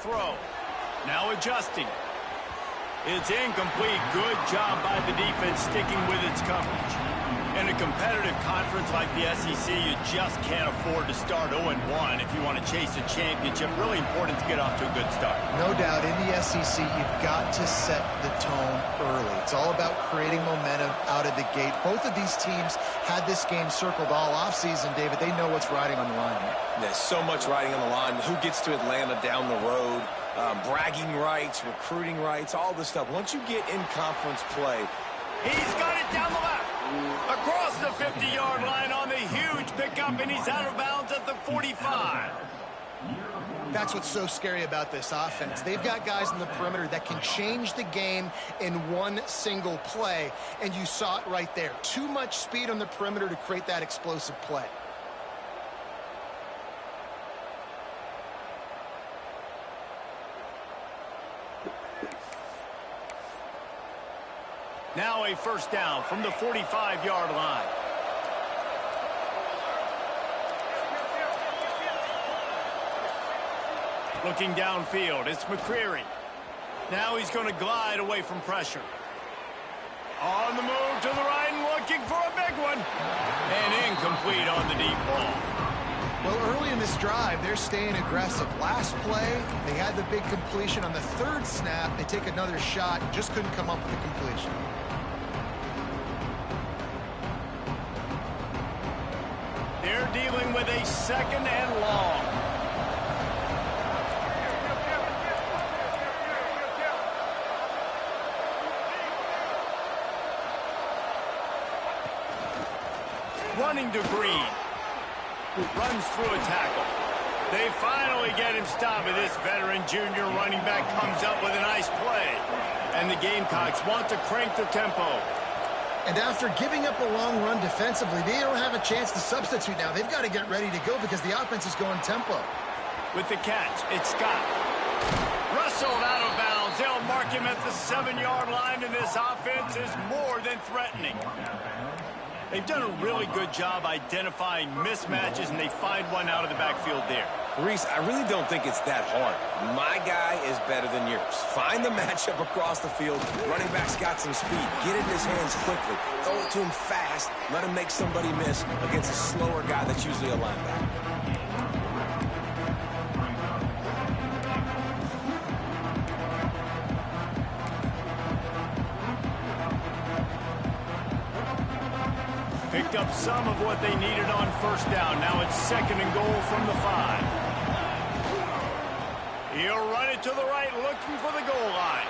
throw. Now adjusting. It's incomplete. Good job by the defense sticking with its coverage. In a competitive conference like the SEC, you just can't afford to start 0-1 if you want to chase a championship. Really important to get off to a good start. No doubt, in the SEC, you've got to set the tone early. It's all about creating momentum out of the gate. Both of these teams had this game circled all offseason, David. They know what's riding on the line here. There's so much riding on the line. Who gets to Atlanta down the road? Bragging rights, recruiting rights, all this stuff. Once you get in conference play, he's got it down the left. Across the 50-yard line on the huge pickup, and he's out of bounds at the 45. That's what's so scary about this offense. They've got guys in the perimeter that can change the game in one single play, and you saw it right there. Too much speed on the perimeter to create that explosive play. Now a first down from the 45-yard line. Looking downfield, it's McCreary. Now he's going to glide away from pressure. On the move to the right and looking for a big one. And incomplete on the deep ball. Well, early in this drive, they're staying aggressive. Last play, they had the big completion. On the third snap, they take another shot, just couldn't come up with the completion. They're dealing with a second and long. Running to Green. Runs through a tackle. They finally get him stopped, but this veteran junior running back comes up with a nice play. And the Gamecocks want to crank the tempo. And after giving up a long run defensively, they don't have a chance to substitute now. They've got to get ready to go because the offense is going tempo. With the catch, it's Scott. Wrestled out of bounds. They'll mark him at the 7-yard line, and this offense is more than threatening. They've done a really good job identifying mismatches, and they find one out of the backfield there. Reese, I really don't think it's that hard. My guy is better than yours. Find the matchup across the field. Running back's got some speed. Get it in his hands quickly. Throw it to him fast. Let him make somebody miss against a slower guy that's usually a linebacker. Picked up some of what they needed on first down. Now it's second and goal from the 5. He'll run it to the right, looking for the goal line.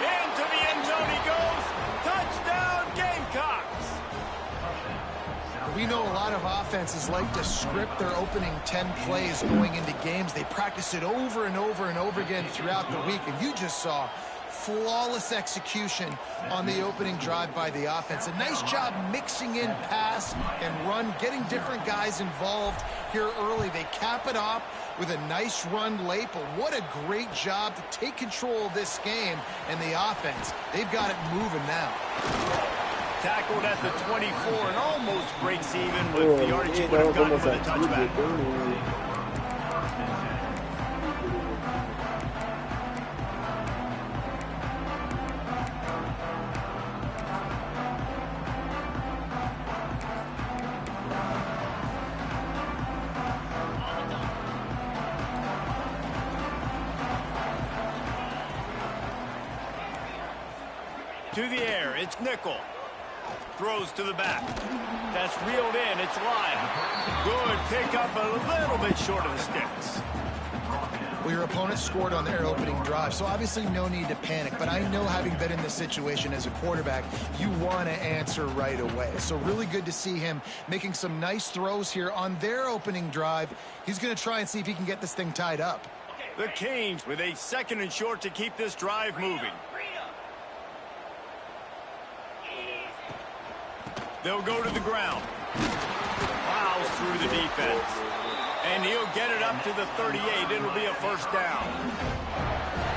Into the end zone he goes. Touchdown, Gamecocks! We know a lot of offenses like to script their opening 10 plays going into games. They practice it over and over and over again throughout the week, and you just saw flawless execution on the opening drive by the offense. A nice job mixing in pass and run, getting different guys involved here early. They cap it off with a nice run late, but what a great job to take control of this game. And the offense, they've got it moving now. Tackled at the 24 and almost breaks even with the yardage he would have gotten with a touchback. To the air, it's Nickel. Throws to the back. That's reeled in, it's Lyle. Good pickup, a little bit short of the sticks. Well, your opponent scored on their opening drive, so obviously no need to panic. But I know, having been in this situation as a quarterback, you want to answer right away. So really good to see him making some nice throws here on their opening drive. He's going to try and see if he can get this thing tied up. The Canes with a second and short to keep this drive moving. They'll go to the ground. Plows through the defense. And he'll get it up to the 38. It'll be a first down.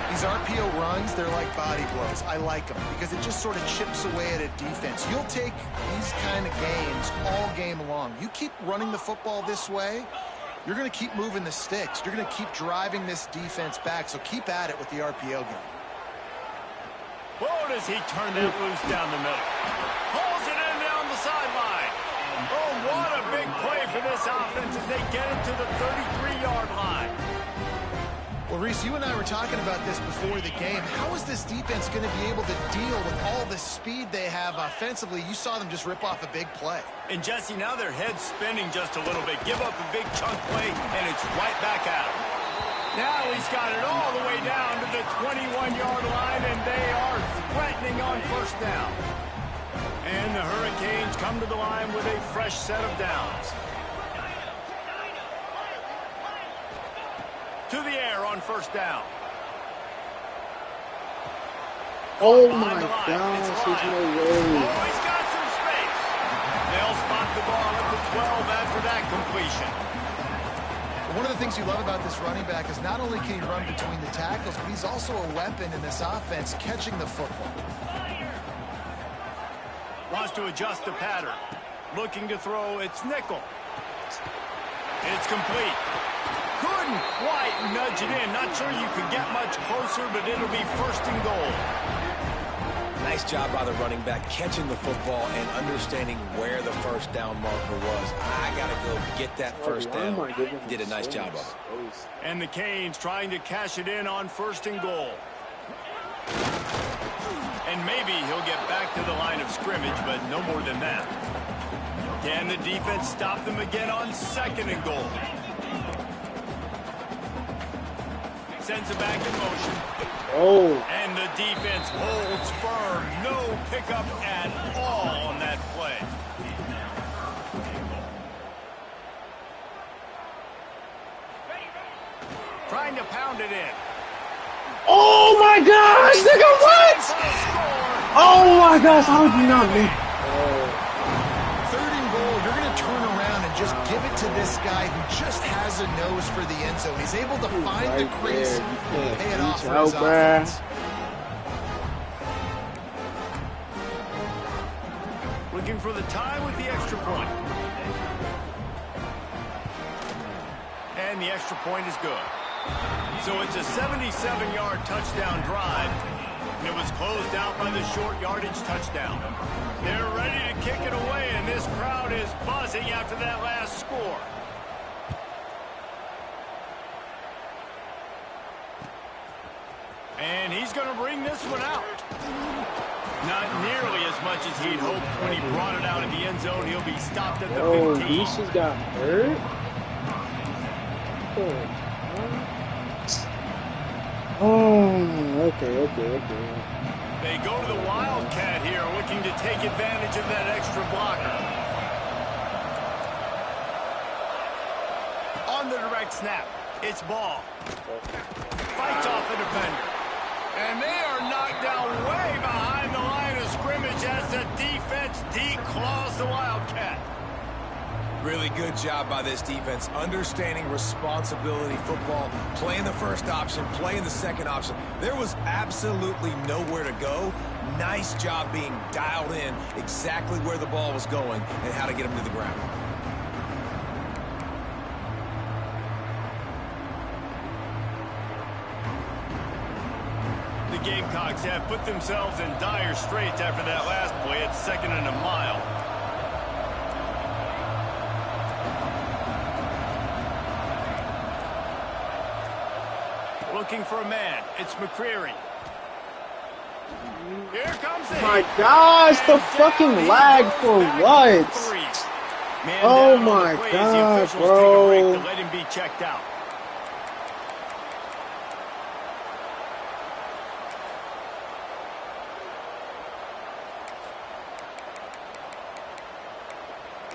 These RPO runs, they're like body blows. I like them because it just sort of chips away at a defense. You'll take these kind of games all game long. You keep running the football this way, You're going to keep moving the sticks. You're going to keep driving this defense back, so keep at it with the RPO game. Whoa, does he turn that loose down the middle. Pulls it in down the sideline. Oh, what a big play for this offense as they get it to the 33-yard line. Well, Reese, you and I were talking about this before the game. How is this defense going to be able to deal with all the speed they have offensively? You saw them just rip off a big play. And, Jesse, now their head's spinning just a little bit. Give up a big chunk play, and it's right back at him. Now he's got it all the way down to the 21-yard line, and they are threatening on first down. And the Hurricanes come to the line with a fresh set of downs. To the air on first down. Oh my gosh, there's no way. Oh, he's got some space. They'll spot the ball at the 12 after that completion. One of the things you love about this running back is not only can he run between the tackles, but he's also a weapon in this offense catching the football. Wants to adjust the pattern. Looking to throw, it's nickel. It's complete. Couldn't quite nudge it in. Not sure you could get much closer, but it'll be first and goal. Nice job by the running back catching the football and understanding where the first down marker was. I got to go get that first down. He did a nice job of it. And the Canes trying to cash it in on first and goal. And maybe he'll get back to the line of scrimmage, but no more than that. Can the defense stop them again on second and goal? Sends it back in motion. Oh. And the defense holds firm. No pickup at all on that play. Trying to pound it in. Oh my gosh, nigga, what? Oh my gosh, how did you not make? Third and goal, you're going to turn around and just give it to this guy who just has a nose for the end zone. He's able to find the crease and pay it off for his offense. Looking for the tie with the extra point. And the extra point is good. So it's a 77-yard touchdown drive. And it was closed out by the short yardage touchdown. They're ready to kick it away, and this crowd is buzzing after that last score. And he's going to bring this one out. Not nearly as much as he'd hoped when he brought it out of the end zone. He'll be stopped at the 15. Oh, Reese's got hurt? Oh, okay. They go to the Wildcat here, looking to take advantage of that extra blocker. On the direct snap, it's ball. Fights off the defender. And they are knocked down way behind the line of scrimmage as the defense declaws the Wildcat. Really good job by this defense, understanding responsibility football, playing the first option, playing the second option. There was absolutely nowhere to go. Nice job being dialed in exactly where the ball was going and how to get him to the ground. The Gamecocks have put themselves in dire straits after that last play. It's second and a mile. Looking for a man. It's McCreary. Here comes it. My gosh, the fucking lag for what? Oh my god, bro. To let him be checked out.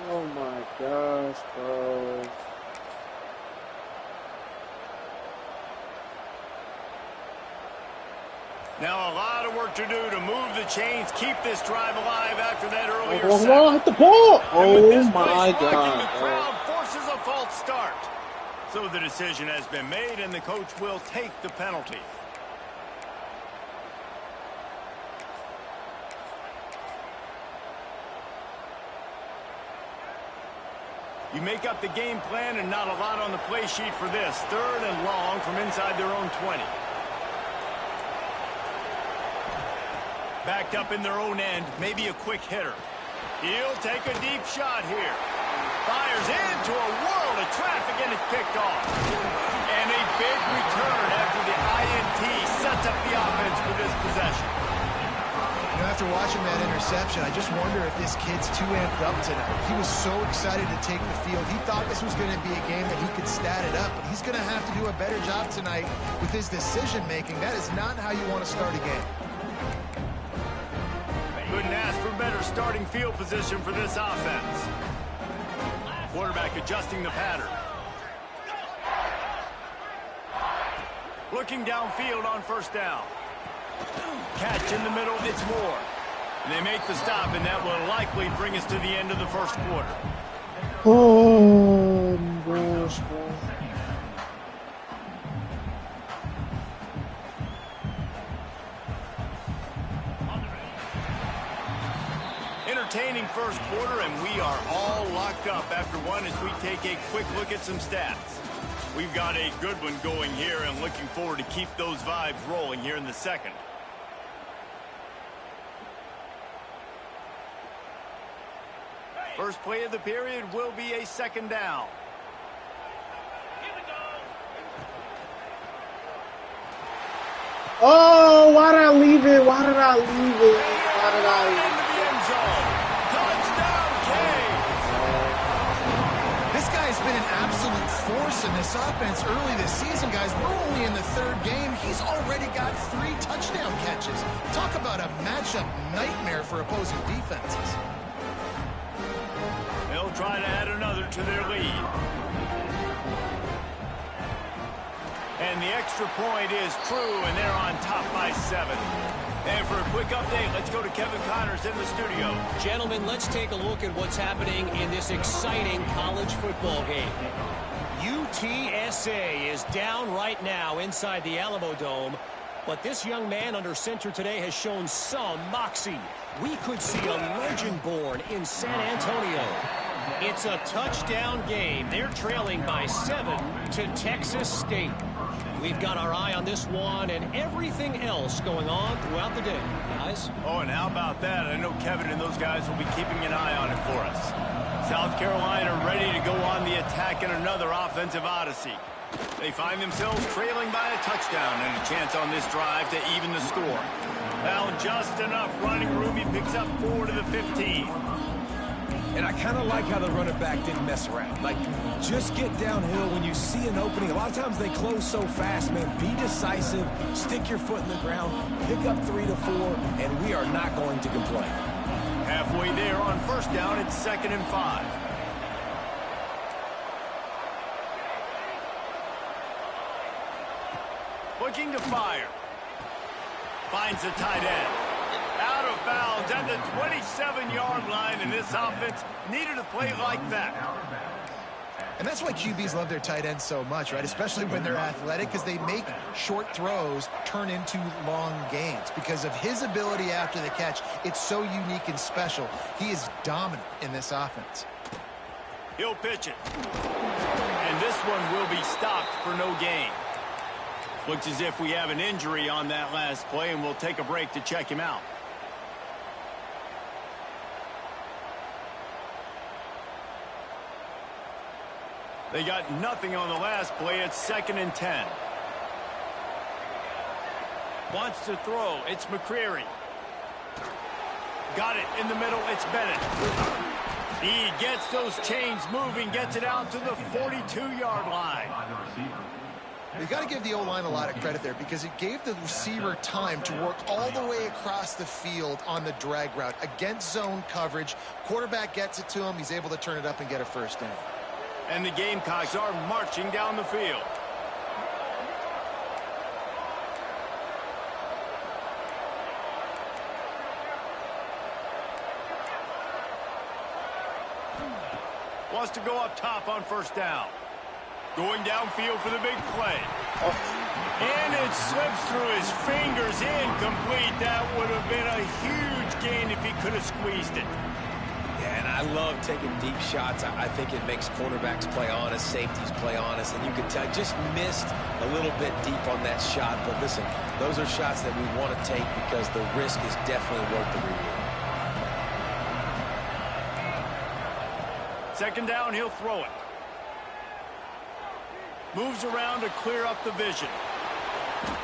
Oh my gosh, bro. Now a lot of work to do to move the chains, keep this drive alive after that earlier Oh, hit the ball! Oh my god. The crowd forces a false start. So the decision has been made, and the coach will take the penalty. You make up the game plan and not a lot on the play sheet for this. 3rd and long from inside their own 20. Backed up in their own end, maybe a quick hitter. He'll take a deep shot here. Fires into a world of traffic and it's picked off. And a big return after the INT sets up the offense for this possession. You know, after watching that interception, I just wonder if this kid's too amped up tonight. He was so excited to take the field. He thought this was going to be a game that he could stat it up, but he's going to have to do a better job tonight with his decision-making. That is not how you want to start a game. Couldn't ask for better starting field position for this offense. Quarterback adjusting the pattern. Looking downfield on 1st down. Catch in the middle, it's more. And they make the stop, and that will likely bring us to the end of the 1st quarter. Oh, gosh, bro. Entertaining 1st quarter, and we are all locked up after one as we take a quick look at some stats. We've got a good one going here and looking forward to keep those vibes rolling here in the 2nd. First play of the period will be a 2nd down. Oh, why did I leave it? Why did I leave it? Why did I leave it? Into the end zone. Touchdown, Canes. This guy's been an absolute force in this offense early this season, guys. We're only in the 3rd game. He's already got 3 touchdown catches. Talk about a matchup nightmare for opposing defenses. They'll try to add another to their lead. And the extra point is true, and they're on top by 7. And for a quick update, let's go to Kevin Connors in the studio. Gentlemen, let's take a look at what's happening in this exciting college football game. UTSA is down right now inside the Alamo Dome, but this young man under center today has shown some moxie. We could see a legend born in San Antonio. It's a touchdown game. They're trailing by 7 to Texas State. We've got our eye on this one and everything else going on throughout the day, guys. Oh, and how about that? I know Kevin and those guys will be keeping an eye on it for us. South Carolina ready to go on the attack in another offensive odyssey. They find themselves trailing by a touchdown and a chance on this drive to even the score. Now just enough running room. He picks up 4 to the 15. And I kind of like how the running back didn't mess around. Like, just get downhill when you see an opening. A lot of times they close so fast, man. Be decisive, stick your foot in the ground, pick up 3 to 4, and we are not going to complain. Halfway there on 1st down, it's 2nd and 5. Looking to fire. Finds the tight end. Out of bounds at the 27-yard line, and this offense needed a play like that. And that's why QBs love their tight ends so much, right? Especially when they're athletic, because they make short throws turn into long gains. Because of his ability after the catch, it's so unique and special. He is dominant in this offense. He'll pitch it. And this one will be stopped for no gain. Looks as if we have an injury on that last play, and we'll take a break to check him out. They got nothing on the last play. It's 2nd and 10. Wants to throw. It's McCreary. Got it in the middle. It's Bennett. He gets those chains moving, gets it out to the 42-yard line. You've got to give the O-line a lot of credit there because it gave the receiver time to work all the way across the field on the drag route against zone coverage. Quarterback gets it to him. He's able to turn it up and get a 1st down. And the Gamecocks are marching down the field. Wants to go up top on 1st down. Going downfield for the big play. And it slips through his fingers, incomplete. That would have been a huge gain if he could have squeezed it. Yeah, and I love taking deep shots. I think it makes cornerbacks play honest, safeties play honest, and you can tell just missed a little bit deep on that shot. But listen, those are shots that we want to take because the risk is definitely worth the reward. Second down, he'll throw it. Moves around to clear up the vision.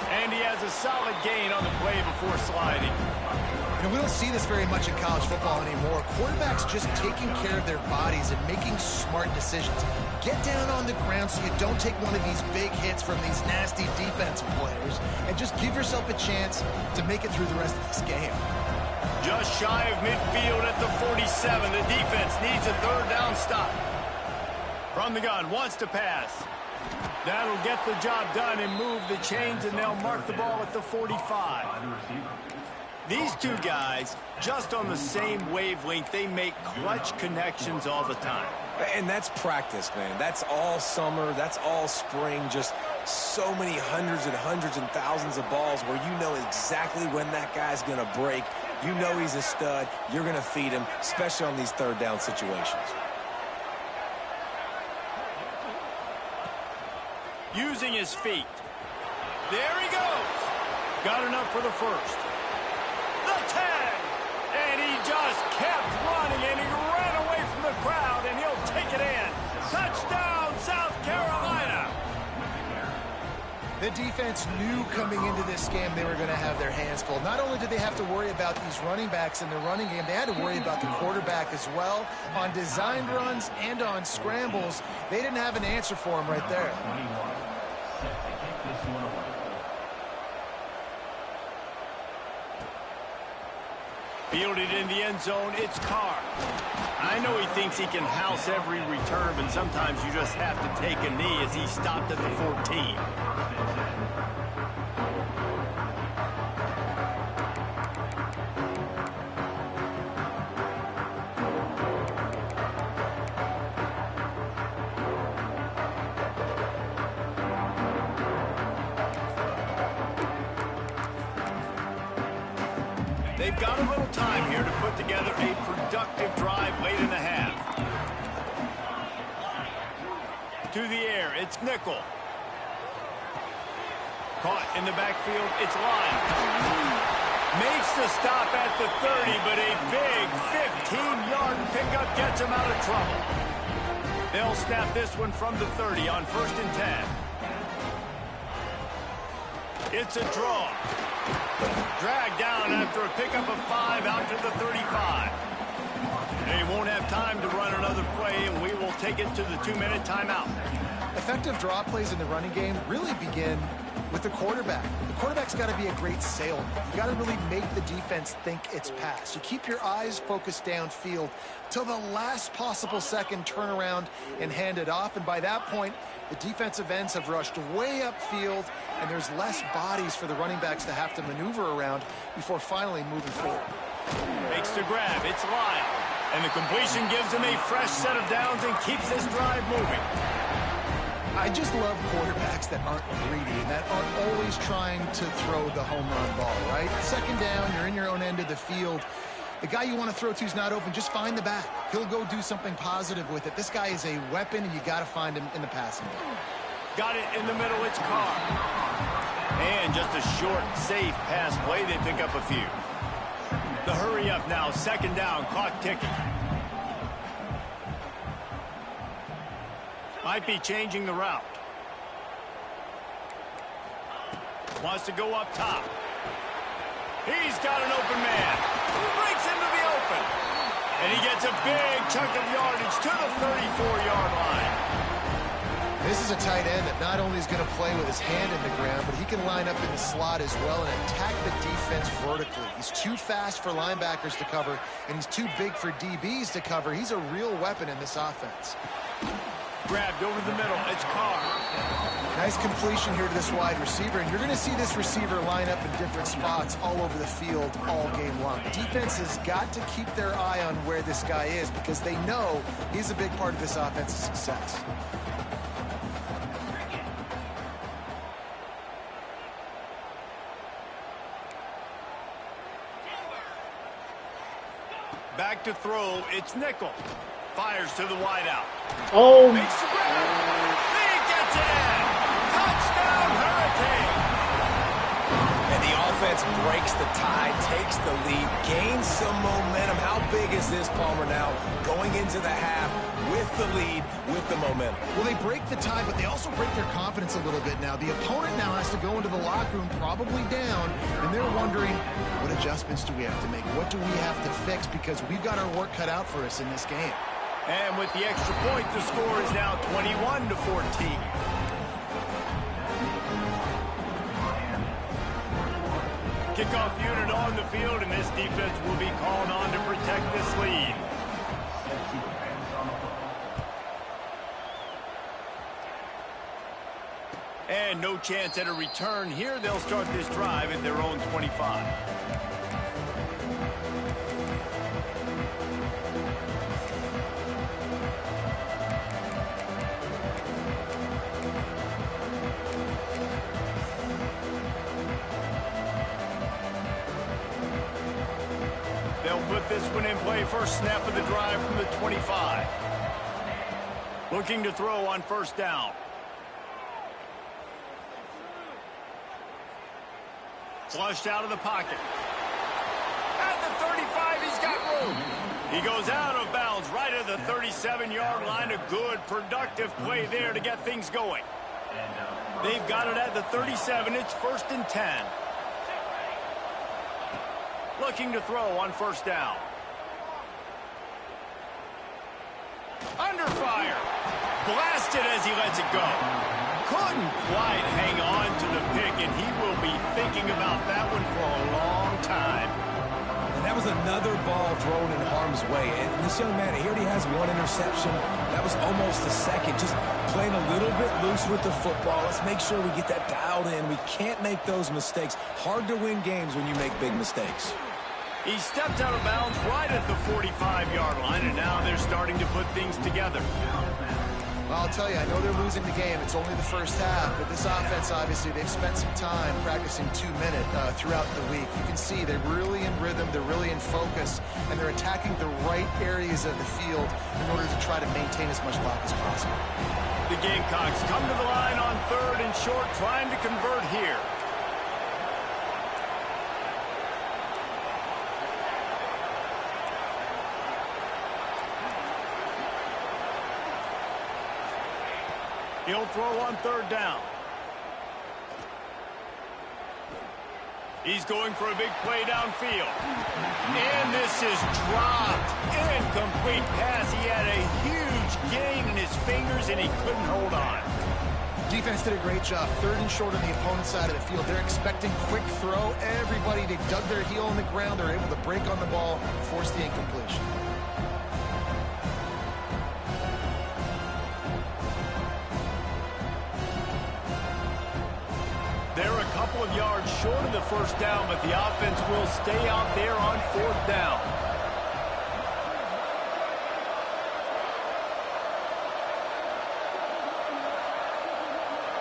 And he has a solid gain on the play before sliding. You know, we don't see this very much in college football anymore. Quarterbacks just taking care of their bodies and making smart decisions. Get down on the ground so you don't take one of these big hits from these nasty defensive players, and just give yourself a chance to make it through the rest of this game. Just shy of midfield at the 47. The defense needs a third down stop. From the gun, wants to pass. That'll get the job done and move the chains, and they'll mark the ball at the 45. These two guys, just on the same wavelength, they make clutch connections all the time. And that's practice, man. That's all summer. That's all spring. Just so many hundreds and thousands of balls where you know exactly when that guy's going to break. You know he's a stud. You're going to feed him, especially on these third down situations. Using his feet. There he goes. Got enough for the first. The 10. And he just kept running, and he ran away from the crowd, and he'll take it in. Touchdown, South Carolina. The defense knew coming into this game they were going to have their hands full. Not only did they have to worry about these running backs in the running game, they had to worry about the quarterback as well. On designed runs and on scrambles, they didn't have an answer for him right there. Fielded in the end zone, it's Carr. I know he thinks he can house every return, but sometimes you just have to take a knee as he stopped at the 14. They've got a little time here to put together a productive drive late in the half. To the air, it's Nickel. Caught in the backfield, it's Lyon. Makes the stop at the 30, but a big 15-yard pickup gets him out of trouble. They'll snap this one from the 30 on 1st and 10. It's a draw. Dragged down after a pickup of 5 out to the 35. They won't have time to run another play, and we will take it to the 2-minute timeout. Effective draw plays in the running game really begin with the quarterback. The quarterback's got to be a great salesman. You got to really make the defense think it's pass. You keep your eyes focused downfield till the last possible second, turn around and hand it off. And by that point, the defensive ends have rushed way upfield, and there's less bodies for the running backs to have to maneuver around before finally moving forward. Makes the grab. It's Lyle. And the completion gives him a fresh set of downs and keeps this drive moving. I just love quarterbacks that aren't greedy and that aren't always trying to throw the home run ball, right? Second down, you're in your own end of the field. The guy you want to throw to is not open. Just find the back. He'll go do something positive with it. This guy is a weapon, and you got to find him in the passing game. Got it in the middle. It's Carr. And just a short, safe pass play. They pick up a few. The hurry up now. Second down. Clock ticking. Might be changing the route. Wants to go up top. He's got an open man. Breaks into the open. And he gets a big chunk of yardage to the 34-yard line. This is a tight end that not only is going to play with his hand in the ground, but he can line up in the slot as well and attack the defense vertically. He's too fast for linebackers to cover, and he's too big for DBs to cover. He's a real weapon in this offense. Grabbed over the middle. It's Carr. Nice completion here to this wide receiver, and you're going to see this receiver line up in different spots all over the field all game long. Defense has got to keep their eye on where this guy is because they know he's a big part of this offense's success. Back to throw. It's nickel. Fires to the wideout. Oh. Makes the grab. He gets it in. Touchdown, Hurricane. And the offense breaks the tie, takes the lead, gains some momentum. How big is this, Palmer, now? Going into the half with the lead, with the momentum. Well, they break the tie, but they also break their confidence a little bit now. The opponent now has to go into the locker room probably down, and they're wondering, what adjustments do we have to make? What do we have to fix? Because we've got our work cut out for us in this game. And with the extra point, the score is now 21-14. Kickoff unit on the field, and this defense will be called on to protect this lead. And no chance at a return here. They'll start this drive at their own 25. They'll put this one in play. First snap of the drive from the 25. Looking to throw on first down. Flushed out of the pocket. At the 35, he's got room. He goes out of bounds right at the 37-yard line. A good, productive play there to get things going. They've got it at the 37. It's 1st and 10. Looking to throw on first down. Under fire. Blasted as he lets it go. Couldn't quite hang on to the pick, and he will be thinking about that one for a long time. And that was another ball thrown in harm's way. And this young man, he already has one interception. That was almost a second. Just playing a little bit loose with the football. Let's make sure we get that dialed in. We can't make those mistakes. Hard to win games when you make big mistakes. He stepped out of bounds right at the 45-yard line, and now they're starting to put things together. Well, I'll tell you, I know they're losing the game. It's only the first half, but this offense, obviously, they've spent some time practicing 2-minute throughout the week. You can see they're really in rhythm, they're really in focus, and they're attacking the right areas of the field in order to try to maintain as much clock as possible. The Gamecocks come to the line on 3rd and short, trying to convert here. He'll throw on 3rd down. He's going for a big play downfield. And this is dropped. Incomplete pass. He had a huge gain in his fingers, and he couldn't hold on. Defense did a great job. 3rd and short on the opponent's side of the field. They're expecting quick throw. Everybody, they dug their heel on the ground. They're able to break on the ball, force the incompletion. They're a couple of yards short of the first down, but the offense will stay out there on 4th down.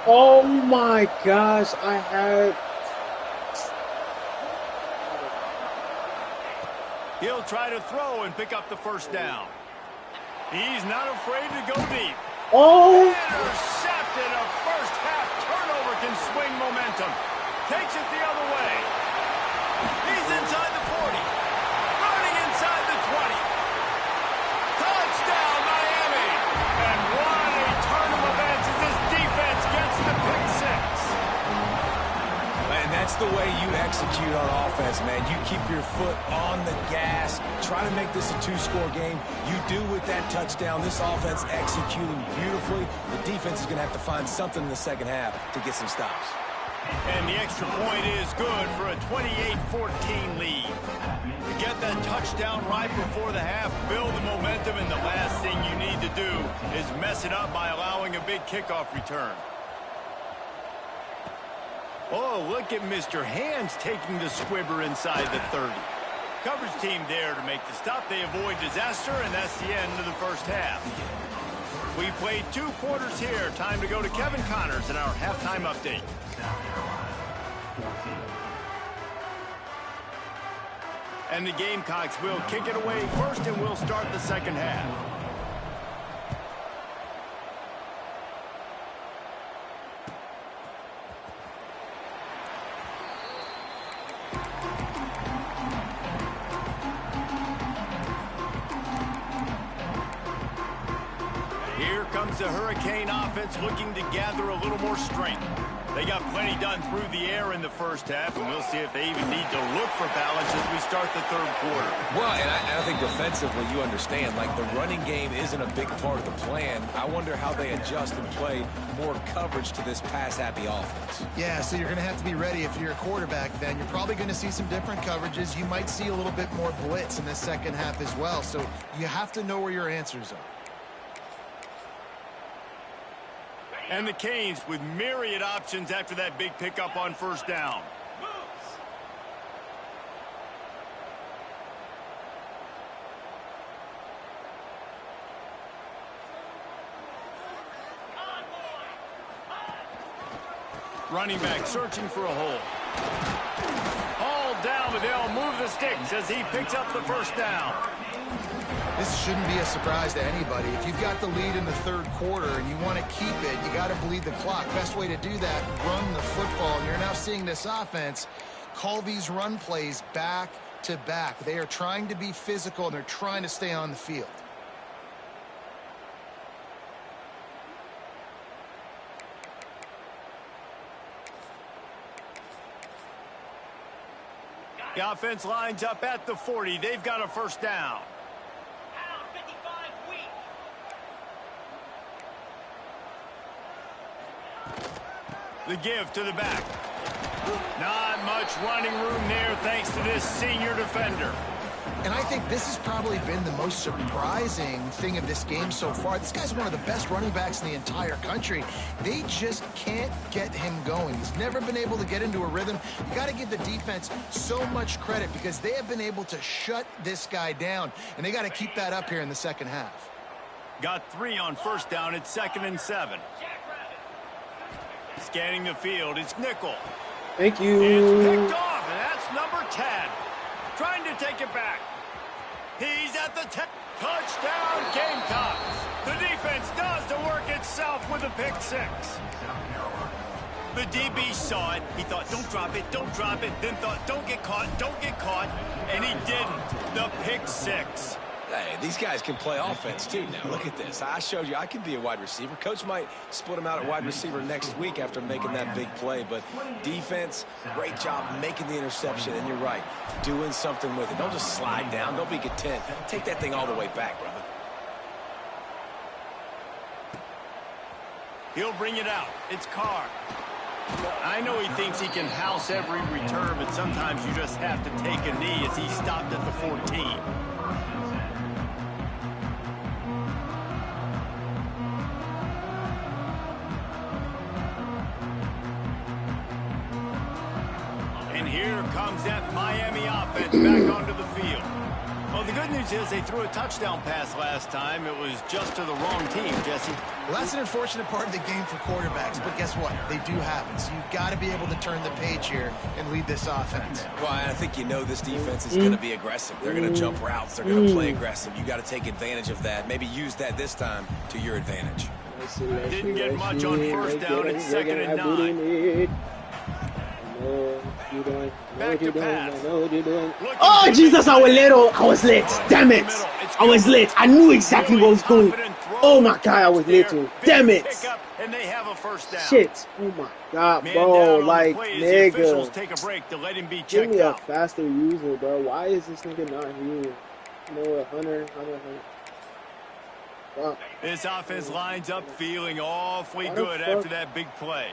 Oh my gosh, I had... He'll try to throw and pick up the first down. He's not afraid to go deep. Oh! Intercepted. A first half turnover can swing momentum. Takes it the other way. He's inside the 40. Running inside the 20. Touchdown, Miami. And what a turn of events as this defense gets the pick 6. And that's the way you execute on offense, man. You keep your foot on the gas. Try to make this a 2-score game. You do with that touchdown. This offense executing beautifully. The defense is going to have to find something in the second half to get some stops. And the extra point is good for a 28-14 lead. To get that touchdown right before the half, build the momentum, and the last thing you need to do is mess it up by allowing a big kickoff return. Oh, look at Mr. Hands taking the squibber inside the 30. Coverage team there to make the stop. They avoid disaster, and that's the end of the first half. We played 2 quarters here. Time to go to Kevin Connors in our halftime update. And the Gamecocks will kick it away first, and we'll start the second half. Here comes the Hurricane offense looking to gather a little more strength. They got plenty done through the air in the first half, and we'll see if they even need to look for balance as we start the third quarter. Well, and I think defensively, you understand, like the running game isn't a big part of the plan. I wonder how they adjust and play more coverage to this pass-happy offense. Yeah, so you're going to have to be ready if you're a quarterback then. You're probably going to see some different coverages. You might see a little bit more blitz in the second half as well, so you have to know where your answers are. And the Canes with myriad options after that big pickup on first down. Running back searching for a hole. All down, but they'll move the sticks as he picks up the first down. This shouldn't be a surprise to anybody. If you've got the lead in the third quarter and you want to keep it, you got to bleed the clock. Best way to do that, run the football. And you're now seeing this offense call these run plays back to back. They are trying to be physical, and they're trying to stay on the field. The offense lines up at the 40. They've got a first down. The give to the back. Not much running room there thanks to this senior defender. And I think this has probably been the most surprising thing of this game so far. This guy's one of the best running backs in the entire country. They just can't get him going. He's never been able to get into a rhythm. You got to give the defense so much credit because they have been able to shut this guy down, and they got to keep that up here in the second half. Got 3 on first down. It's 2nd and 7. Scanning the field, it's nickel. Thank you. It's picked off, and that's number 10. Trying to take it back. He's at the 10. Touchdown, Gamecocks. The defense does the work itself with a pick 6. The DB saw it. He thought, don't drop it, don't drop it. Then thought, don't get caught, and he didn't. The pick 6. Hey, these guys can play offense, too, now. Look at this. I showed you I can be a wide receiver. Coach might split him out at wide receiver next week after making that big play. But defense, great job making the interception. And you're right, doing something with it. Don't just slide down. Don't be content. Take that thing all the way back, brother. He'll bring it out. It's Carr. I know he thinks he can house every return, but sometimes you just have to take a knee as he stopped at the 14. And here comes that Miami offense back onto the field. Well, the good news is they threw a touchdown pass last time. It was just to the wrong team, Jesse. Well, that's an unfortunate part of the game for quarterbacks, but guess what? They do have it. So you've got to be able to turn the page here and lead this offense. Well, I think you know this defense is going to be aggressive. They're going to jump routes. They're going to play aggressive. You got to take advantage of that. Maybe use that this time to your advantage. Didn't get much on first down. It's 2nd and 9. Back to pass. Oh, Jesus, I was little. I was lit. Damn it. I was lit. I knew exactly what was going. Oh, my God, I was little. Damn it. And they have a first down. Shit. Oh, my God, bro. Like, nigga. Take a break to let him be Give checked me a out. faster user, bro. Why is this nigga not here? No, 100. Wow. This offense lines up feeling awfully good after that big play.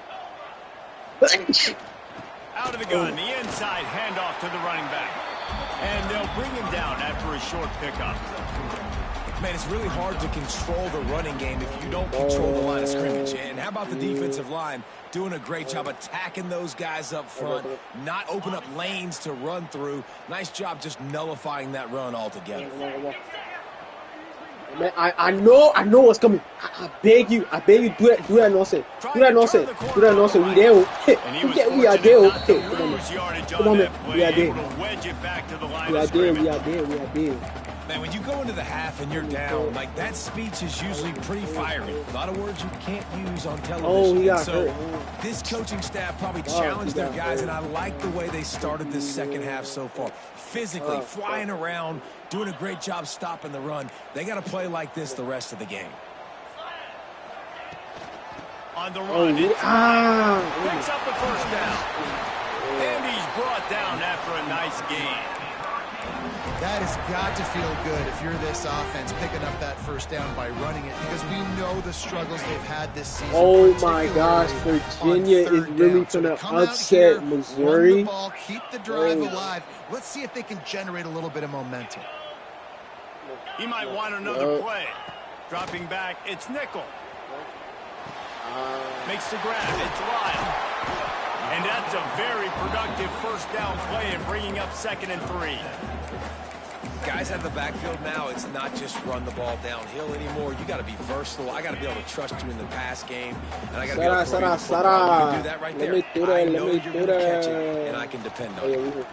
Out of the gun, the inside handoff to the running back. And they'll bring him down after a short pickup. Man, it's really hard to control the running game if you don't control the line of scrimmage. And how about the defensive line doing a great job attacking those guys up front, not open up lanes to run through. Nice job just nullifying that run altogether. Man, I know what's coming. I beg you, do that nonsense. Do that nonsense. We there. We are there. Come on, man. We are there. We are there. Man, when you go into the half and you're down, like, that speech is usually pretty fiery. A lot of words you can't use on television. So this coaching staff probably challenged their guys, and I like the way they started this second half so far. Physically, flying around, doing a great job stopping the run. They got to play like this the rest of the game. On the run, picks up the first down. And he's brought down after a nice gain. That has got to feel good if you're this offense picking up that first down by running it, because we know the struggles they've had this season. Oh my gosh, Virginia is really going to upset Missouri. Run the ball, keep the drive alive. Let's see if they can generate a little bit of momentum. He might want another play. Dropping back, it's nickel. Makes the grab, it's Lyle. And that's a very productive first down play in bringing up 2nd and 3. Guys out of the backfield now, it's not just run the ball downhill anymore. You got to be versatile. I got to be able to trust you in the pass game, and I got to be able to throw you the football. You can do that right there. I know you're going to catch it, and I can depend on you.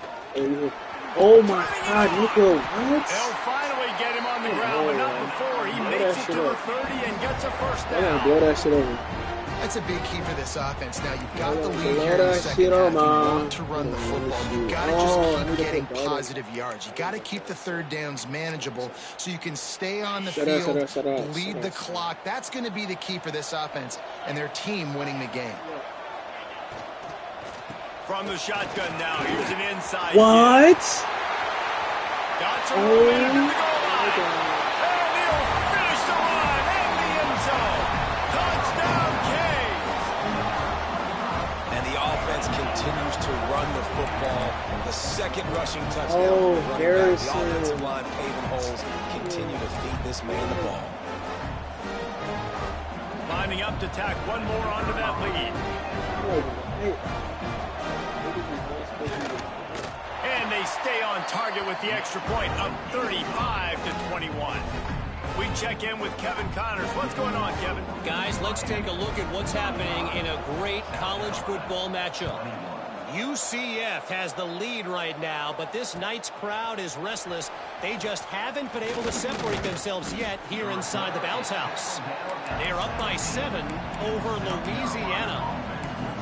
Oh my God, Nico! What? They'll finally get him on the ground, but not before he makes it to the 30 and gets a first down. Blow that shit over. That's a big key for this offense. Now, you've got the lead here in the second half. You want to run the football. You've got to just keep getting positive yards. You've got to keep the third downs manageable so you can stay on the field, bleed the clock. That's going to be the key for this offense and their team winning the game. From the shotgun now, here's an inside. What? Got some room into the goal line. And he'll finish the line in the end zone. Touchdown, Canes. And the offense continues to run the football. The second rushing touchdown. The offensive line paving holes. Continue to feed this man the ball. Lining up to tack one more onto that lead. And they stay on target with the extra point, up 35-21. We check in with Kevin Connors. What's going on, Kevin? Guys, let's take a look at what's happening in a great college football matchup. UCF has the lead right now, but this night's crowd is restless. They just haven't been able to separate themselves yet here inside the bounce house. They're up by 7 over Louisiana.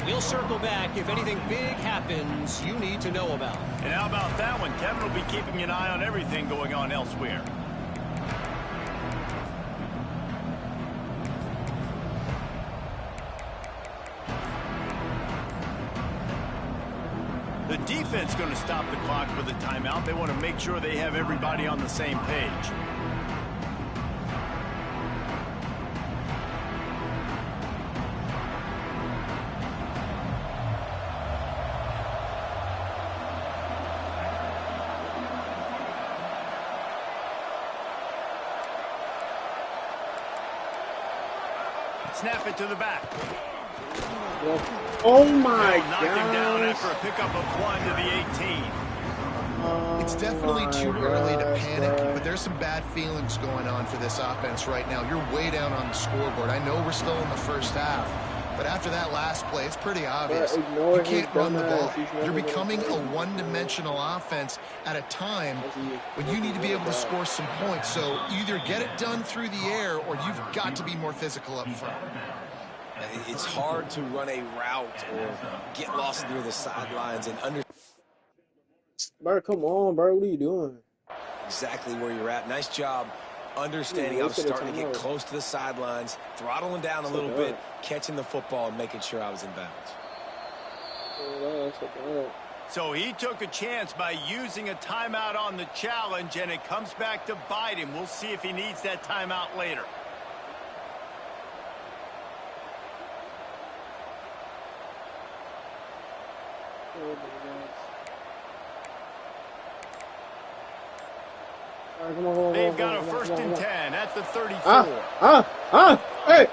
We'll circle back if anything big happens you need to know about. And how about that one? Kevin will be keeping an eye on everything going on elsewhere. The defense going to stop the clock with a timeout. They want to make sure they have everybody on the same page. Snap it to the back. Oh my God! Knocked him down after a pickup of 1 to the 18. It's definitely too early to panic, but there's some bad feelings going on for this offense right now. You're way down on the scoreboard. I know we're still in the first half, but after that last play, it's pretty obvious. You can't run the ball. You're becoming a one-dimensional offense at a time when you need to be able to score some points. So either get it done through the air or you've got to be more physical up front. It's hard to run a route or get lost near the sidelines and under. Bro, come on, bro. What are you doing? Exactly where you're at. Nice job understanding I was starting to get close to the sidelines, throttling down a little bit, catching the football, and making sure I was in bounds. So he took a chance by using a timeout on the challenge, and it comes back to bite him. We'll see if he needs that timeout later. They've got a 1st and 10 at the 34. Hey!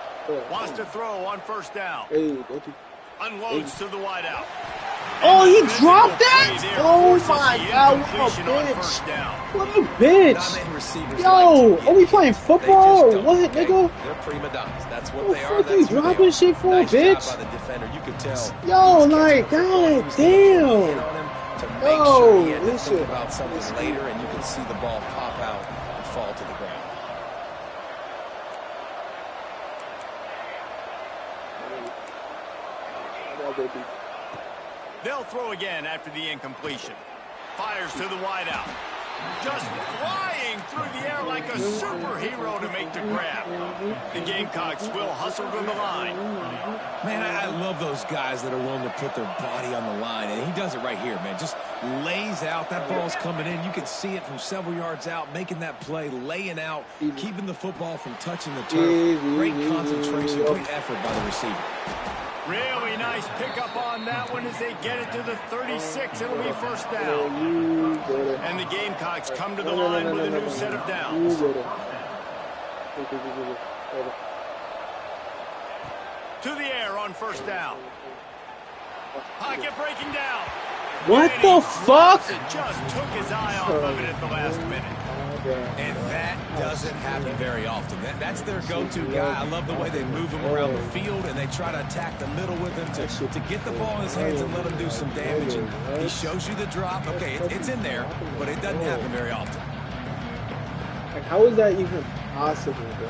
Wants to throw on 1st down. Hey, don't you? Unloads to the wideout. Oh, he dropped that? Oh my God, what a bitch. What a bitch. Yo, are we playing football or what, nigga? They're prima donnas. That's what What they the are. fuck That's you who they dropping are. shit for, Nice bitch? job by the defender. You could tell. Yo, like, god damn. To make sure he had to this think shit. about something later, and you could see the ball pop out and fall to the ground. They'll throw again after the incompletion. Fires to the wideout. Just flying through the air like a superhero to make the grab. The Gamecocks will hustle to the line. Man, I love those guys that are willing to put their body on the line, and he does it right here, man. Just lays out. That ball's coming in. You can see it from several yards out, making that play, laying out, keeping the football from touching the turf. Great concentration, great effort by the receiver. Really nice pickup on that one as they get it to the 36. It'll be first down. And the Gamecocks come to the line with a new set of downs. To the air on first down. Pocket breaking down. What the fuck? Just took his eye off of it at the last minute. And that doesn't happen very often. That's their go-to guy. I love the way they move him around the field, and they try to attack the middle with him to get the ball in his hands and let him do some damage. And he shows you the drop. Okay, it's in there, but it doesn't happen very often. Like, how is that even possible, bro?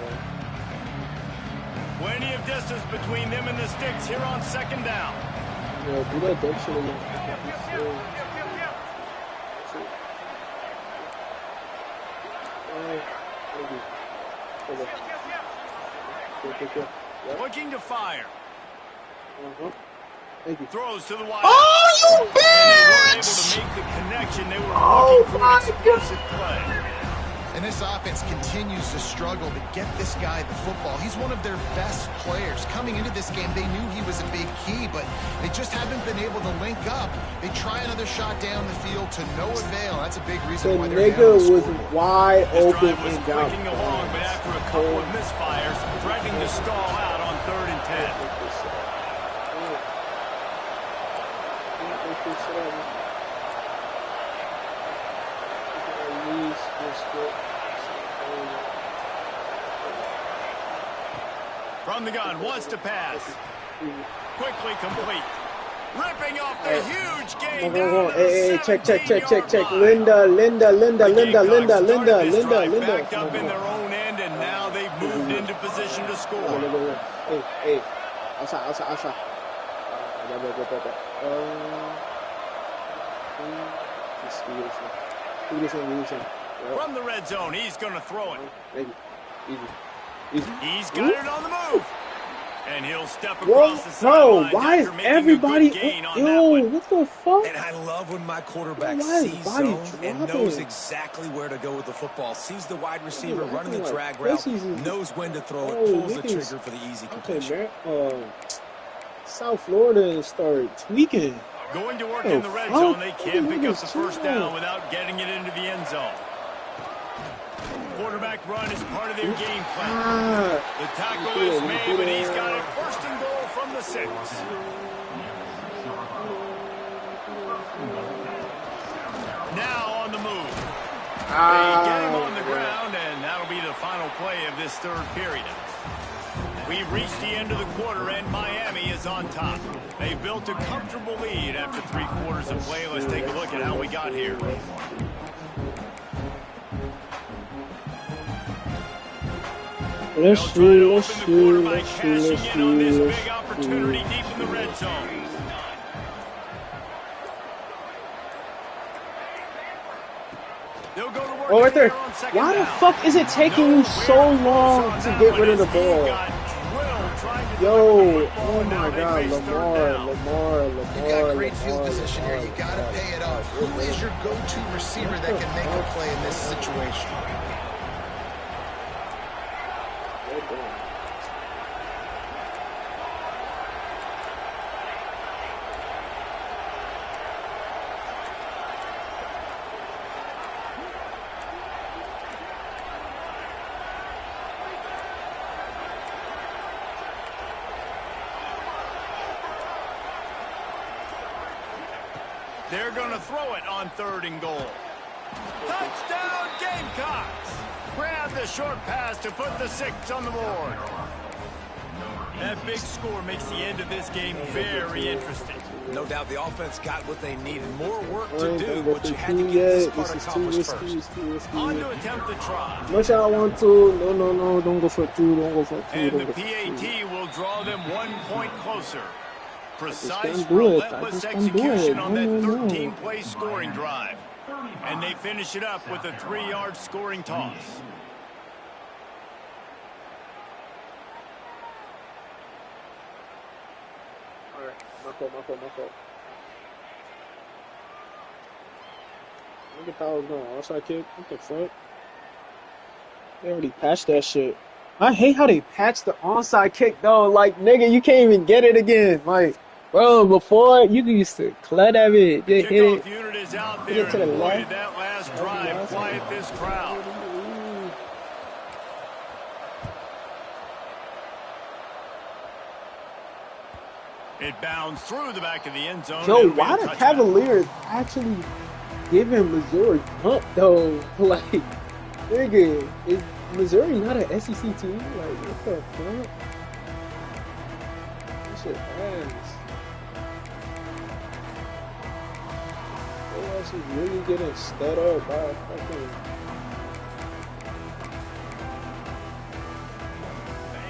Plenty of distance between them and the sticks here on second down. Yeah, do that dumb shit again. Looking to fire. Thank you. Throws to the wide. Oh, you bitch! They weren't able to make the connection. They were looking for an explosive play. And this offense continues to struggle to get this guy the football. He's one of their best players. Coming into this game, they knew he was a big key, but they just haven't been able to link up. They try another shot down the field to no avail. That's a big reason why they're down the the nigga was wide open was and got clicking along, but after a couple of misfires, threatening to stall out on 3rd and 10. From the gun, wants to pass. Quickly complete. Ripping off the huge gain. Hey, check. Linda. Backed up in their own end, and now they've moved into position to score. Hey. Outside. From the red zone, he's going to throw it. Easy. He's got it on the move. And he'll step across the Bro, sideline. why is everybody... Yo, what the fuck? And I love when my quarterback sees zone and knows exactly where to go with the football. Sees the wide receiver running the drag route, knows when to throw it, pulls the trigger for the easy completion. South Florida started tweaking. Going to work in the red zone, they can't pick up the first down without getting it into the end zone. Quarterback run is part of their game plan. The tackle is made, but he's got it first and goal from the 6. Now on the move. They get him on the ground, and that'll be the final play of this 3rd period. We've reached the end of the quarter, and Miami is on top. They've built a comfortable lead after 3 quarters of play. Let's take a look at how we got here. Let's shoot. Cashing in on this big opportunity deep in the red zone. They'll go to work right there. Why the fuck is it taking you so long to get rid of the ball? Yo, oh my God, Lamar. You got great field position here. You got to pay it off. Who is your go-to receiver that can make a play in this situation? They're going to throw it on 3rd and goal. Touchdown, Gamecocks! Grab the short pass to put the 6 on the board. That big score makes the end of this game very interesting. No doubt the offense got what they needed. More work to do, but you had to get this part accomplished first. On to attempt the try. Much I want to. No. Don't go for 2. Don't go for 2. And the PAT will draw them 1 point closer. Precise, relentless execution on that 13-play scoring drive. And they finish it up with a 3-yard scoring toss. All right, my fault. Look at how it's going. Outside kick. What the fuck? They already patched that shit. I hate how they patched the onside kick though. Like, nigga, you can't even get it again. Like, bro, before you used to clutch that bit, just hit it. Unit is out there to the left. That last drive quiet this crowd. It bounds through the back of the end zone. Yo, why the Cavaliers actually giving Missouri pump though? Like, nigga, is Missouri not an SEC team? Like, what the fuck? This shit ass. They actually really getting stud up by fucking.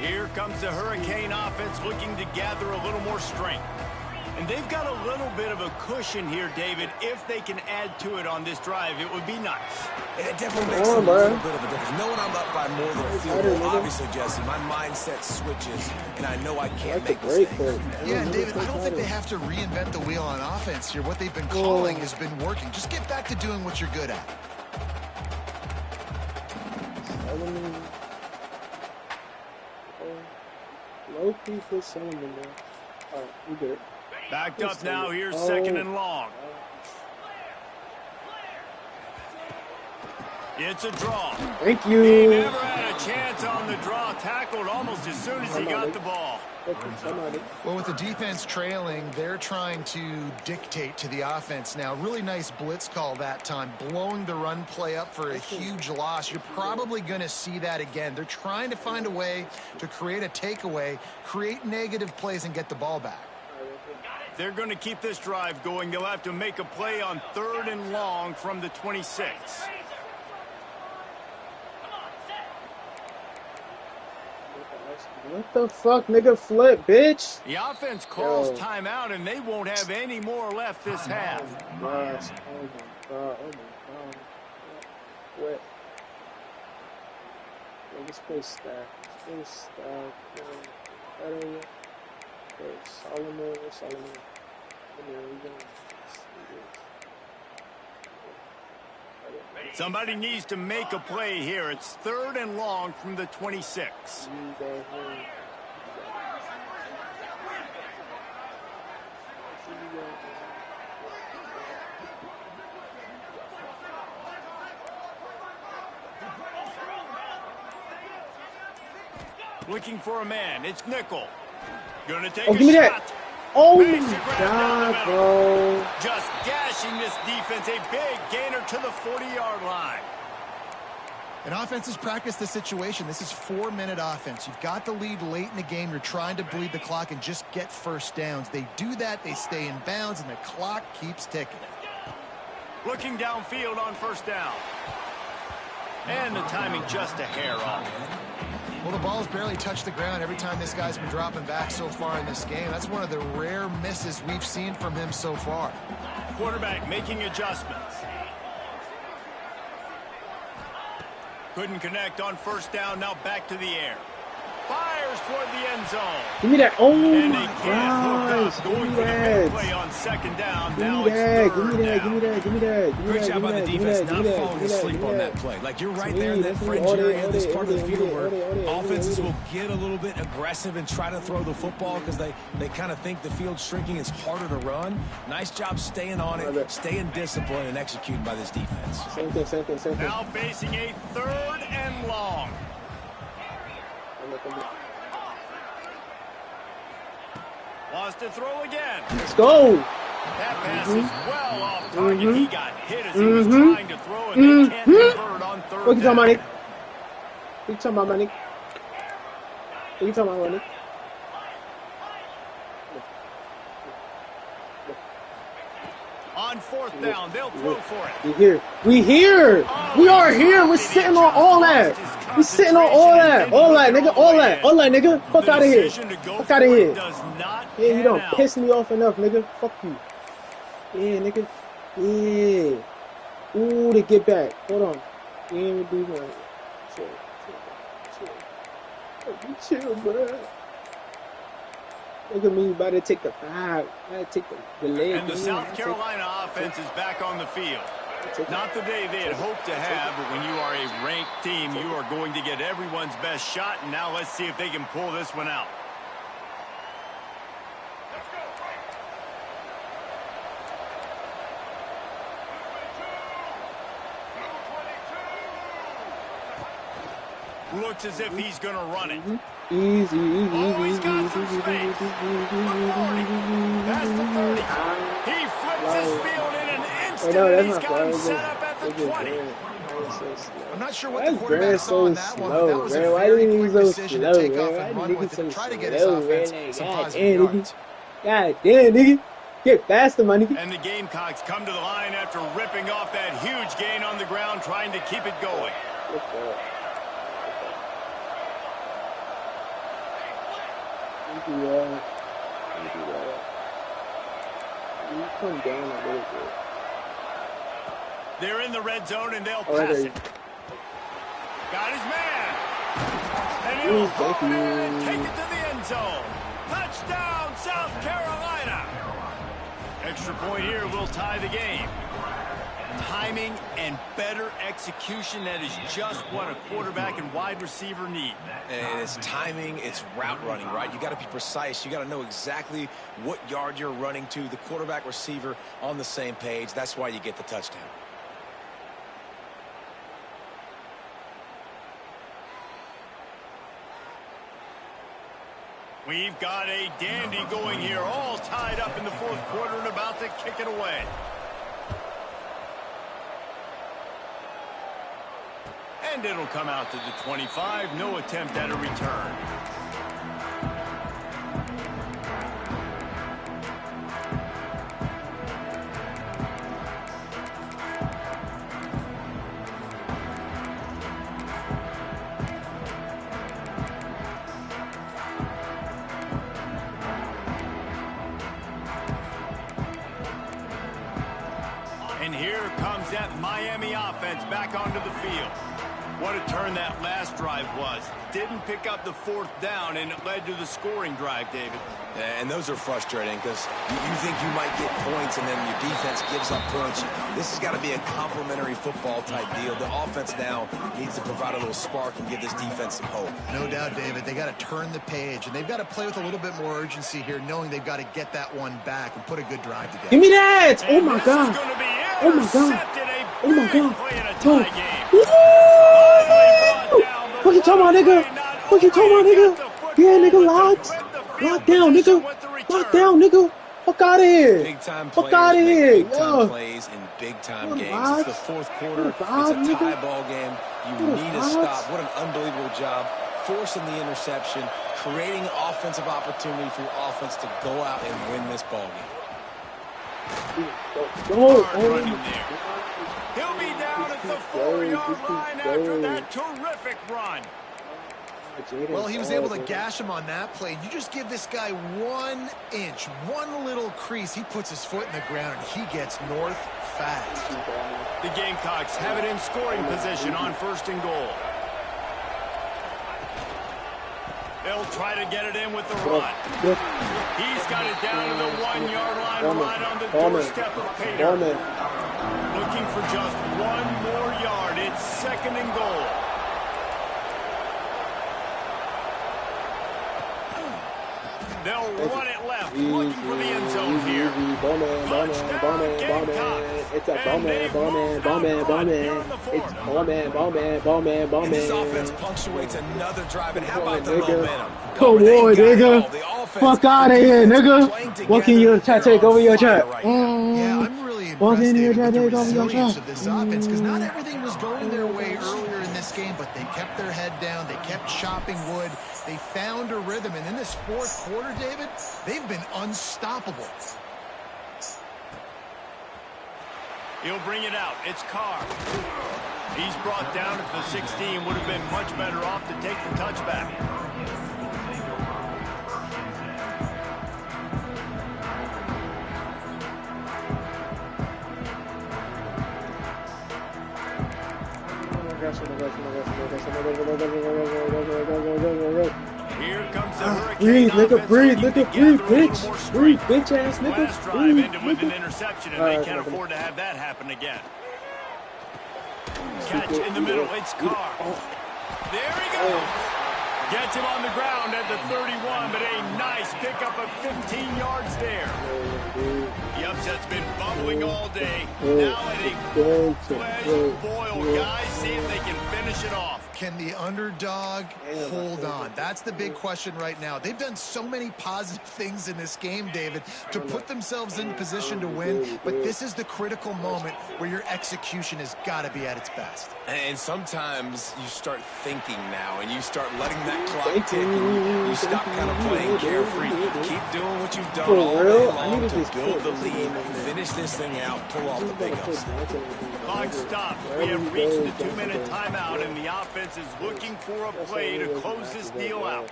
Here comes the Hurricane offense looking to gather a little more strength. And they've got a little bit of a cushion here, David. If they can add to it on this drive, it would be nice. It definitely makes a little bit of a difference. Knowing I'm up by more than a field goal, obviously, Jesse, my mindset switches, and I know I can't make mistakes. Yeah, and David, I don't think they have to reinvent the wheel on offense here. What they've been calling has been working. Just get back to doing what you're good at. Low key for Solomon there. Alright, we good. Backed up now, here's 2nd and long. It's a draw. Thank you. He never had a chance on the draw. Tackled almost as soon as he got the ball. Well, with the defense trailing, they're trying to dictate to the offense now. Really nice blitz call that time, blowing the run play up for a huge loss. You're probably going to see that again. They're trying to find a way to create a takeaway, create negative plays, and get the ball back. They're going to keep this drive going. They'll have to make a play on 3rd and long from the 26. What the fuck, nigga? Flip, bitch. The offense calls timeout, and they won't have any more left this half. Gosh. Oh my god. What? Let's play stack. Let's play stack. Solomon. Somebody needs to make a play here. It's 3rd and long from the 26. Looking for a man. It's Nickel. Gonna take a give me shot. That. Oh my god, bro. Just gashing this defense. A big gainer to the 40-yard line. And offenses practice the situation. This is 4-minute offense. You've got the lead late in the game. You're trying to bleed the clock and just get first downs. They do that. They stay in bounds, and the clock keeps ticking. Looking downfield on 1st down. And the timing just a hair off. Well, the ball's barely touched the ground every time this guy's been dropping back so far in this game. That's one of the rare misses we've seen from him so far. Quarterback making adjustments. Couldn't connect on 1st down. Now back to the air. Fires toward the end zone. Give me that. Oh and my gosh. Going for the big play on 2nd down. Now it's 3rd down. Give me that. Great job by the defense not falling asleep on that play. Like, you're right there in that fringe area in this part of the field where offenses will get a little bit aggressive and try to throw the football because they kind of think the field's shrinking. It's harder to run. Nice job staying on it, staying disciplined, and executing by this defense. Same thing. Now facing a 3rd and long. Wants to throw again. Let's go. That pass is well off target. He got hit as he was trying to throw, and they can't convert on third What you talking down. about, Nick? What you talking about, Nick? What you talking about, Nick? On fourth down, they'll throw for it. We here. We here. We are here. We're sitting on all that. We sitting on all that. All that, nigga. All that. All that, nigga. Fuck out of here. Fuck out of here. Yeah, you don't piss me off enough, nigga. Fuck you. Yeah, nigga. Yeah. Ooh, they get back. Hold on. You ain't do that. Chill, bro. Look at me, about to take the 5. About to take the leg. And the South Carolina offense is back on the field. Not the day they had hoped to have, but when you are a ranked team, you are going to get everyone's best shot. And now let's see if they can pull this one out. Looks as if he's going to run it. Easy. Oh, he's got some space. That's the 30. He flips his field in an instant, and he's got him set up at the 20. I'm not sure what the quarterback saw in that one, but that was a very quick decision to take off and run with it and try to get his offense some positive yards. God damn, nigga. Get faster, my nigga. And the Gamecocks come to the line after ripping off that huge gain on the ground, trying to keep it going. Come down a little bit. They're in the red zone and they'll pass it. Got his man. And he'll hold it and take it to the end zone. Touchdown, South Carolina. Extra point here will tie the game. Timing and better execution, that is just what a quarterback and wide receiver need. And it's timing, it's route running, right? You got to be precise. You got to know exactly what yard you're running to. The quarterback receiver on the same page. That's why you get the touchdown. We've got a dandy going here, all tied up in the fourth quarter and about to kick it away. And it'll come out to the 25. No attempt at a return. And here comes that Miami offense back onto the field. What a turn that last drive was. Didn't pick up the fourth down, and it led to the scoring drive, David. And those are frustrating because you think you might get points and then your defense gives up points. This has got to be a complementary football type deal. The offense now needs to provide a little spark and give this defense some hope. No doubt, David. They got to turn the page, and they've got to play with a little bit more urgency here, knowing they've got to get that one back and put a good drive together. Give me that! Oh my god! Oh my god! Oh my god! What you talking about, nigga? What you talking about, nigga? Yeah, nigga, locked. Lock down, nigga. Lock down, nigga. Fuck out of here. Big time Fuck out of here. Big time plays in big time games. It's the fourth quarter. It's a tie ball game. You need a stop. What an unbelievable job. Forcing the interception, creating offensive opportunity for your offense to go out and win this ball game. He'll be down at the 4-yard line after that terrific run. Well, he was able to gash him on that play. You just give this guy 1 inch, one little crease. He puts his foot in the ground, and he gets north fast. The Gamecocks have it in scoring position on 1st and goal. They'll try to get it in with the run. He's got it down to the 1-yard line right on the doorstep of Pater. Looking for just 1 more yard. It's 2nd and goal. They'll run it left. looking for the end zone here. It's a ball man. It's ball man. And this offense punctuates another drive. And how about the momentum? Come on, nigga. Fuck out of here, nigga. What can you try to take over your track? Yeah, I'm really impressed, David, with the resilience of this offense, because not everything was going their way earlier in this game, but they kept their head down. They kept chopping wood. They found a rhythm, and in this fourth quarter, David, they've been unstoppable. He'll bring it out. It's Carr. He's brought down at the 16. Would have been much better off to take the touchback. Here comes the Hurricane. Breathe, nigga, breathe, bitch. Breathe, bitch ass nigga. Last drive ended with an interception, and they can't afford to have that happen again. Catch in the middle. It's Carr. There he goes. Gets him on the ground at the 31, but a nice pickup of 15 yards there. The upset's been bubbling all day. Now at a full-fledged boil. Guys, see if they can finish it off. Can the underdog hold on? That's the big question right now. They've done so many positive things in this game, David, to put themselves in position to win, but this is the critical moment where your execution has got to be at its best. And sometimes you start thinking now, and you start letting that clock tick, and you stop kind of playing carefree. Keep doing what you've done all day long to build the lead, finish this thing out, pull off the big upset. Clock stops. We have reached the 2-minute timeout, and the offense is looking for a play to close this deal out.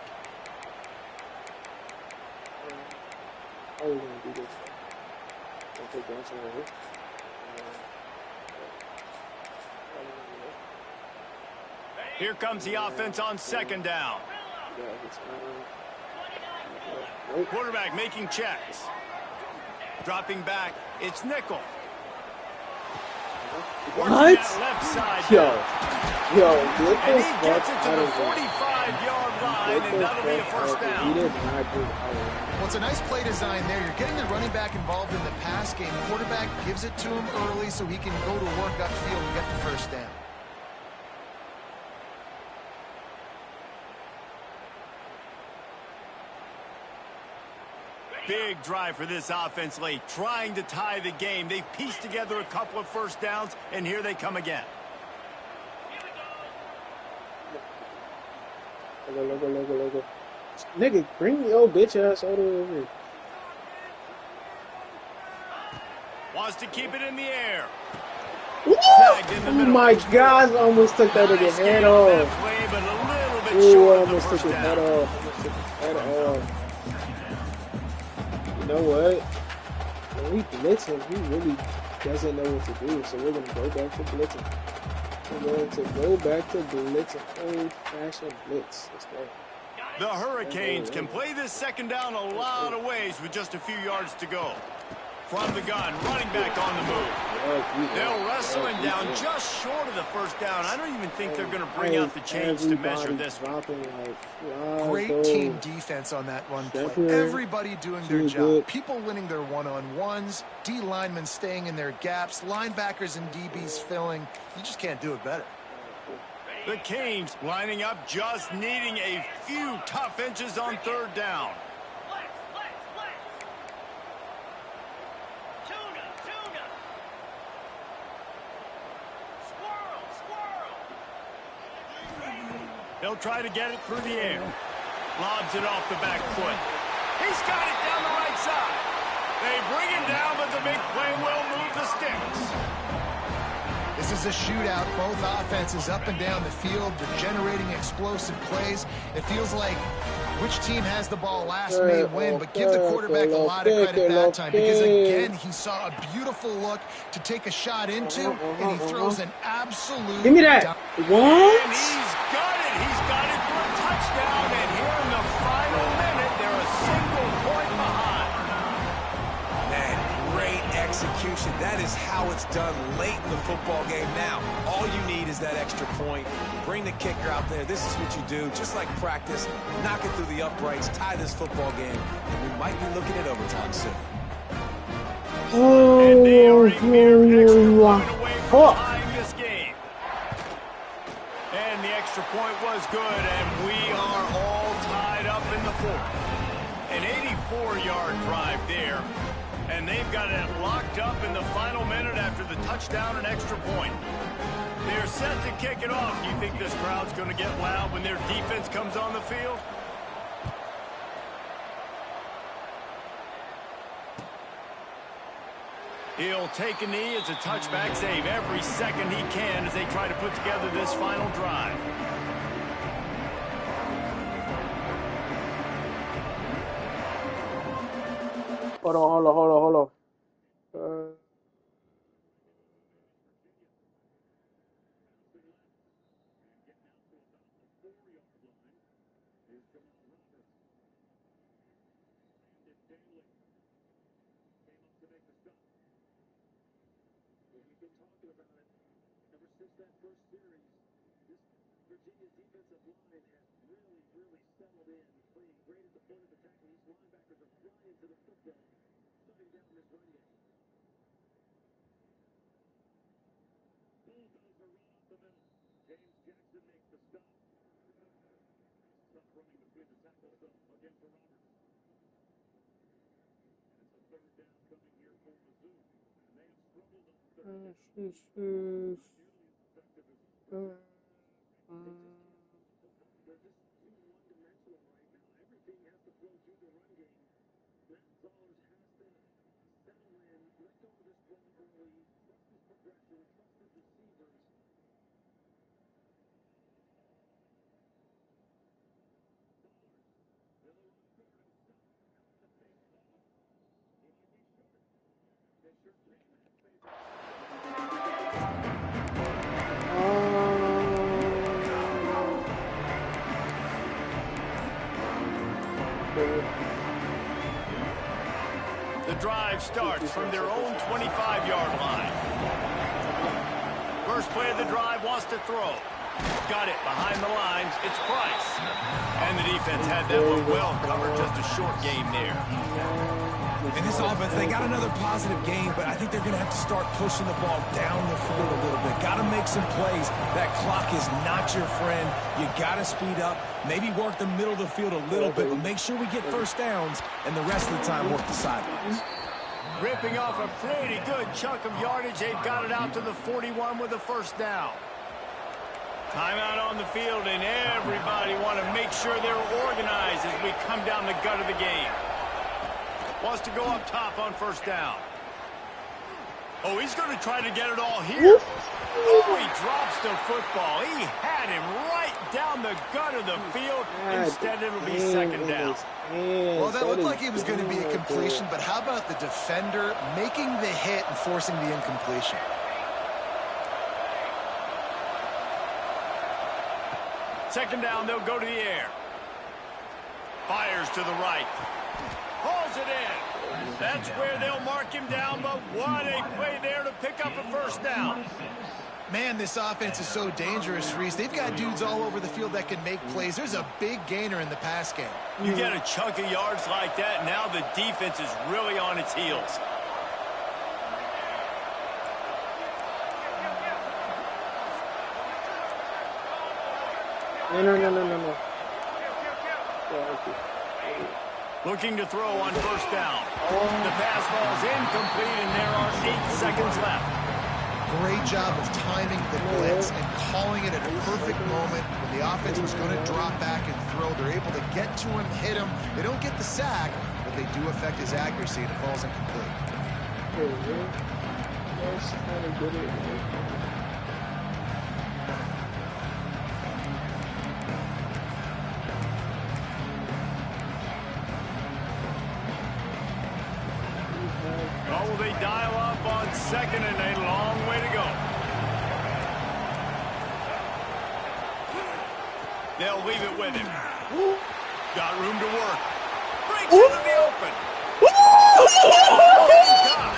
Here comes the offense on second down. Quarterback making checks. Dropping back, it's nickel. What? Left side. Yo, and he gets it to the 45-yard line, and that'll be a first down. Well, it's a nice play design there. You're getting the running back involved in the pass game. Quarterback gives it to him early so he can go to work upfield and get the first down. Big drive for this offense late, trying to tie the game. They've pieced together a couple of first downs, and here they come again. Logo. Nigga, bring your bitch ass over here. Wants to keep it in the air. Oh my God, I almost took that nigga head off. Ooh, I almost took his head off. You know what? When we blitz him, he really doesn't know what to do, so we're going to go back to blitzing. Old-fashioned blitz. Let's go. The Hurricanes can play this second down a lot of ways with just a few yards to go. From the gun, running back on the move. They'll wrestle him down just short of the first down. I don't even think they're going to bring out the chains to measure this one. Great team defense on that run play. Everybody doing their job. People winning their one-on-ones, D linemen staying in their gaps, linebackers and DBs filling. You just can't do it better. The Canes lining up, just needing a few tough inches on third down. He'll try to get it through the air. Lobs it off the back foot. He's got it down the right side. They bring him down, but the big play will move the sticks. This is a shootout. Both offenses up and down the field. They're generating explosive plays. It feels like which team has the ball last may win, but give the quarterback a lot of credit that time because, again, he saw a beautiful look to take a shot into, and he throws an absolute... Give me that. What? And he's got it. He's got it for a touchdown, and here in the final minute, they're a single point behind. Man, great execution. execution. That is how it's done late in the football game. Now, all you need is that extra point. Bring the kicker out there. This is what you do, just like practice. Knock it through the uprights, tie this football game, and we might be looking at overtime soon. And they are a mere extra point away from tying this game. And the extra point was good, and we are all tied up in the fourth. An 84-yard drive there, and they've got it locked up in the final minute after the touchdown and extra point. They're set to kick it off. Do you think this crowd's going to get loud when their defense comes on the field? He'll take a knee. It's a touchback save every second he can as they try to put together this final drive. Hold on. The drive starts from their own 25-yard line. First play of the drive, wants to throw. Got it behind the lines. It's Price. And the defense had that one well covered. Just a short game there. In this offense, they got another positive game, but I think they're going to have to start pushing the ball down the field a little bit. Got to make some plays. That clock is not your friend. You got to speed up. Maybe work the middle of the field a little bit, but make sure we get first downs, and the rest of the time work the sidelines. Ripping off a pretty good chunk of yardage. They've got it out to the 41 with a first down. Timeout on the field, and everybody want to make sure they're organized as we come down the gut of the game. Wants to go up top on first down. Oh, he's going to try to get it all here. Oh, he drops the football. He had him right down the gut of the field. Instead, it'll be second down. Well, that looked like it was going to be a completion, but how about the defender making the hit and forcing the incompletion? Second down, they'll go to the air. Fires to the right. Hauls it in. That's where they'll mark him down, but what a play there to pick up a first down. Man, this offense is so dangerous, Reese. They've got dudes all over the field that can make plays. There's a big gainer in the pass game. You get a chunk of yards like that, now the defense is really on its heels. No. Looking to throw on first down. The pass falls incomplete, and there are 8 seconds left. Great job of timing the blitz and calling it at a perfect moment when the offense was going to drop back and throw. They're able to get to him, hit him. They don't get the sack, but they do affect his accuracy, and it falls incomplete. Oh, they dial up on second, and a long way to go. They'll leave it with him. Got room to work. Breaks into the open. Oh, God.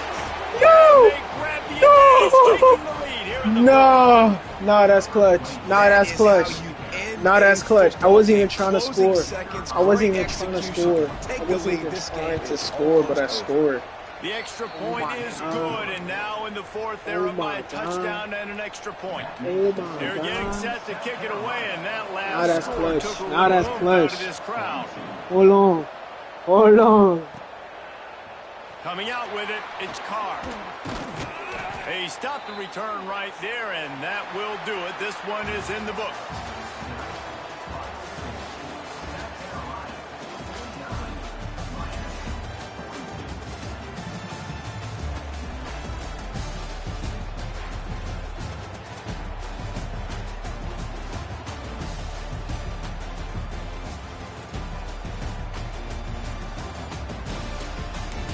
They grab the advantage, taking the lead here in the No, that's clutch. No, that's clutch. No, that's clutch. I wasn't even trying to score. I wasn't even trying to score. I wasn't even trying to score, but I scored. The extra point is good, and now in the fourth, they're up by a touchdown and an extra point. They're getting set to kick it away, and that last score took a little room out of this crowd. Hold on. Coming out with it, it's Carr. He stopped the return right there, and that will do it. This one is in the book.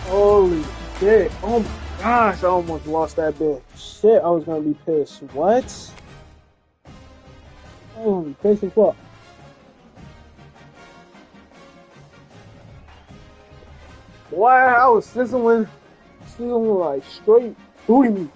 Holy shit. Oh my gosh, I almost lost that bit. Shit, I was gonna be pissed. What? Oh, pissed as fuck. Boy, I was sizzling like straight through me.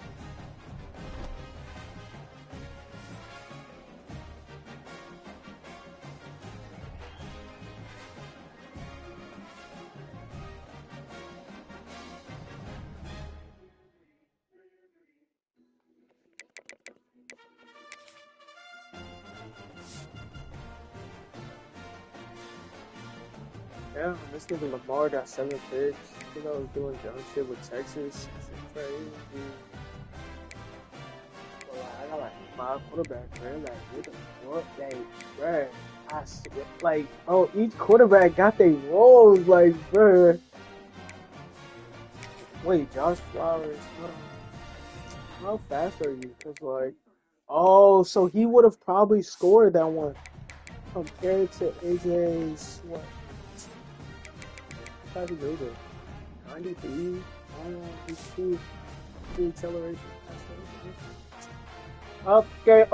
Yeah, this nigga Lamar got 7 picks. I think I was doing dumb shit with Texas. It's crazy. But like, I got like 5 quarterbacks, man. Like, what the fuck? Like, bruh, I swear. Like, oh, each quarterback got their roles. Like, bruh. Wait, Josh Flowers. How fast are you? Because, like, oh, so he would have probably scored that one compared to AJ's, what? How do you go 93? I don't know, he's too acceleration. Okay,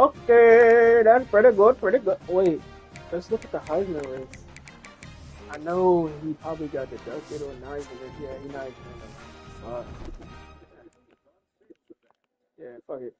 that's pretty good. Wait, let's look at the Heisman race. I know he probably got deducted or not even. Yeah, he's not even. Fuck. Yeah, fuck it.